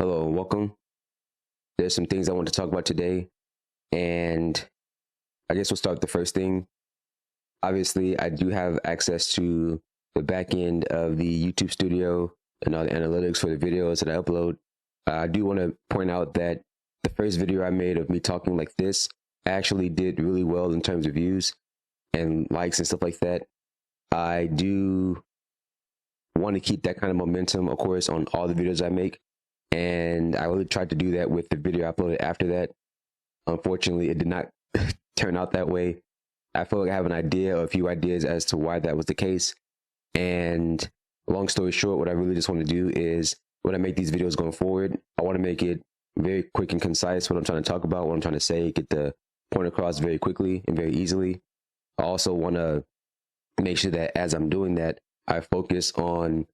Hello and welcome. There's some things I want to talk about today, and I guess we'll start with the first thing. Obviously, I do have access to the back end of the YouTube studio and all the analytics for the videos that I upload. I do want to point out that the first video I made of me talking like this actually did really well in terms of views and likes and stuff like that. I do want to keep that kind of momentum, of course, on all the videos I make. And I really tried to do that with the video I uploaded after that. Unfortunately, it did not turn out that way. I feel like I have an idea or a few ideas as to why that was the case. And long story short, what I really just want to do is when I make these videos going forward, I want to make it very quick and concise what I'm trying to talk about, what I'm trying to say, get the point across very quickly and very easily. I also want to make sure that as I'm doing that, I focus on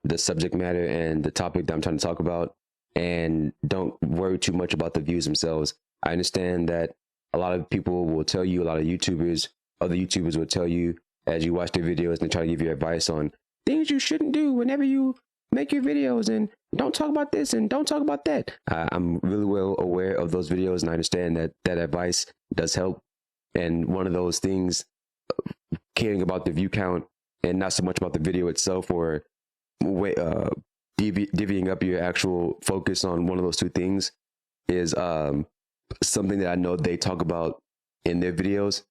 the subject matter and the topic that I'm trying to talk about and don't worry too much about the views themselves. I understand that a lot of people will tell you, a lot of YouTubers, other YouTubers will tell you as you watch their videos and try to give you advice on things you shouldn't do whenever you make your videos, and don't talk about this and don't talk about that. I'm really well aware of those videos, and I understand that that advice does help. And one of those things, caring about the view count and not so much about the video itself, or divvying up your actual focus on one of those two things, is something that I know they talk about in their videos.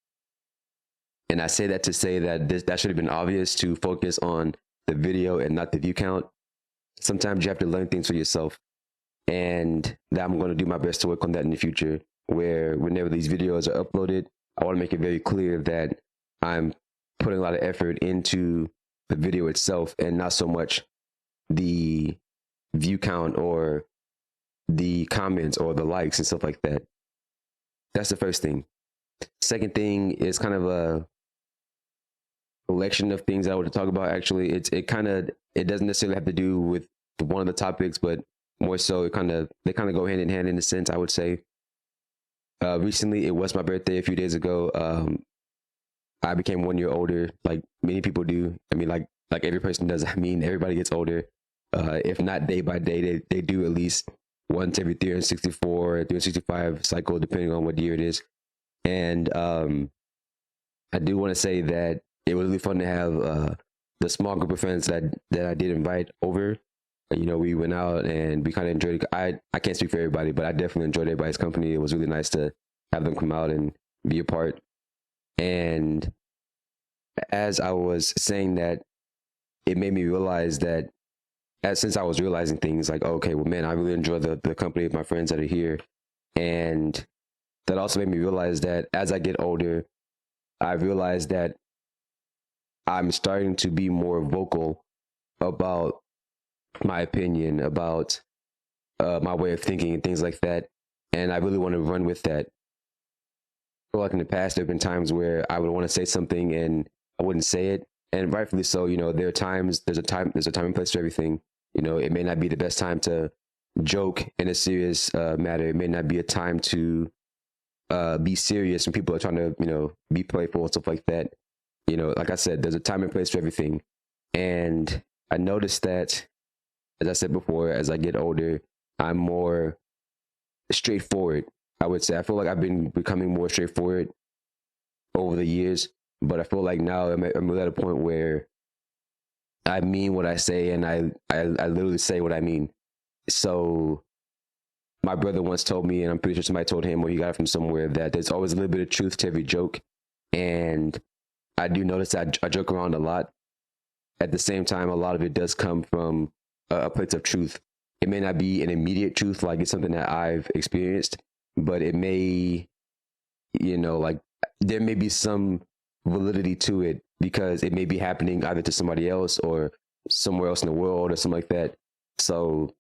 And I say that to say that that should have been obvious, to focus on the video and not the view count. Sometimes you have to learn things for yourself, and that I'm going to do my best to work on that in the future, where whenever these videos are uploaded, I want to make it very clear that I'm putting a lot of effort into the video itself and not so much the view count or the comments or the likes and stuff like that. That's the first thing. Second thing is kind of a collection of things I want to talk about. Actually, it doesn't necessarily have to do with one of the topics, but more so they kind of go hand in hand in a sense, I would say. Recently, it was my birthday a few days ago. I became 1 year older, like many people do. I mean, like every person does. I mean, everybody gets older. If not day by day, they do at least once every 364, 365 cycle, depending on what year it is. And I do want to say that it was really fun to have the small group of friends that I did invite over. You know, we went out and we kind of enjoyed it. I can't speak for everybody, but I definitely enjoyed everybody's company. It was really nice to have them come out and be a part. And as I was saying that, it made me realize that since I was realizing things like, okay, well, man, I really enjoy the company of my friends that are here. And that also made me realize that as I get older, I realized that I'm starting to be more vocal about my opinion, about my way of thinking and things like that. And I really want to run with that. I feel like in the past, there have been times where I would want to say something and I wouldn't say it. And rightfully so. You know, there are times, there's a time and place for everything. You know, it may not be the best time to joke in a serious matter. It may not be a time to be serious when people are trying to, you know, be playful and stuff like that. You know, like I said, there's a time and place for everything. And I noticed that, as I said before, as I get older, I'm more straightforward, I would say. I feel like I've been becoming more straightforward over the years, but I feel like now I'm at a point where I mean what I say, and I literally say what I mean. So my brother once told me, and I'm pretty sure somebody told him, or he got it from somewhere, that there's always a little bit of truth to every joke. And I do notice that I joke around a lot. At the same time, a lot of it does come from a place of truth. It may not be an immediate truth, like it's something that I've experienced, but it may, you know, like there may be some validity to it because it may be happening either to somebody else or somewhere else in the world or something like that. So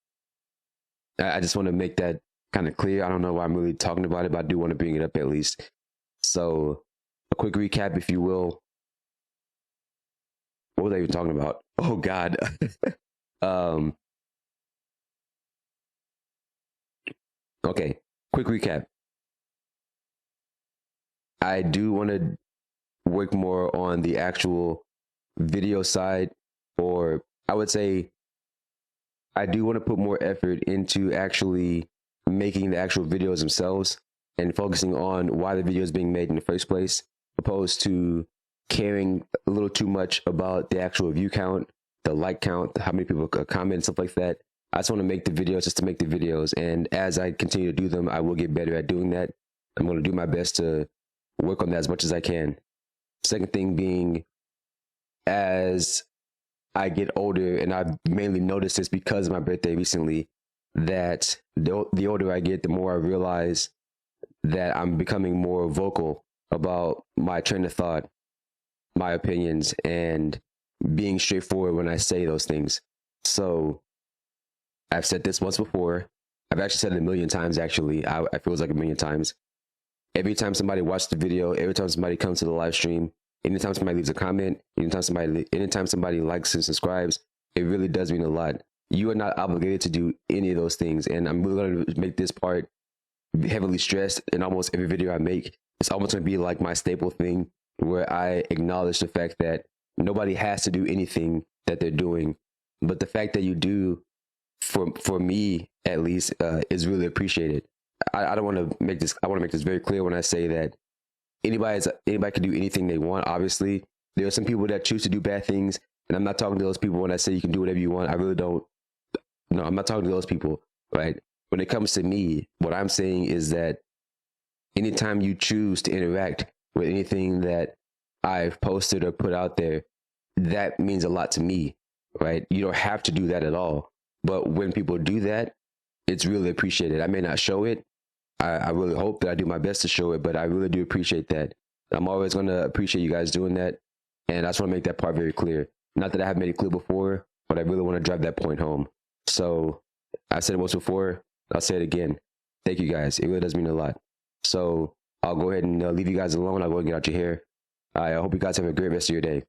I just want to make that kind of clear. I don't know why I'm really talking about it, but I do want to bring it up at least. So a quick recap, if you will. What was I even talking about? Oh God. Okay, quick recap. I do want to work more on the actual video side, or I would say I do want to put more effort into actually making the actual videos themselves and focusing on why the video is being made in the first place, opposed to caring a little too much about the actual view count, the like count, how many people comment, stuff like that. I just want to make the videos just to make the videos. And as I continue to do them, I will get better at doing that. I'm going to do my best to work on that as much as I can. Second thing being, as I get older, and I've mainly noticed this because of my birthday recently, that the older I get, the more I realize that I'm becoming more vocal about my train of thought, my opinions, and being straightforward when I say those things. So I've said this once before. I've actually said it a million times, actually. I feels like a million times. Every time somebody watches the video, every time somebody comes to the live stream, anytime somebody leaves a comment, anytime somebody likes and subscribes, it really does mean a lot. You are not obligated to do any of those things. And I'm really going to make this part heavily stressed in almost every video I make. It's almost going to be like my staple thing, where I acknowledge the fact that nobody has to do anything that they're doing. But the fact that you do, for me at least, is really appreciated. I don't want to make this, I want to make this very clear when I say that anybody can do anything they want. Obviously, there are some people that choose to do bad things, and I'm not talking to those people when I say you can do whatever you want. I really don't. No, I'm not talking to those people, right? When it comes to me, what I'm saying is that anytime you choose to interact with anything that I've posted or put out there, that means a lot to me, right? You don't have to do that at all. But when people do that, it's really appreciated. I may not show it. I really hope that I do my best to show it, but I really do appreciate that. I'm always going to appreciate you guys doing that. And I just want to make that part very clear. Not that I have made it clear before, but I really want to drive that point home. So I said it once before. I'll say it again. Thank you guys. It really does mean a lot. So I'll go ahead and leave you guys alone. I'll go and get out your hair. I hope you guys have a great rest of your day.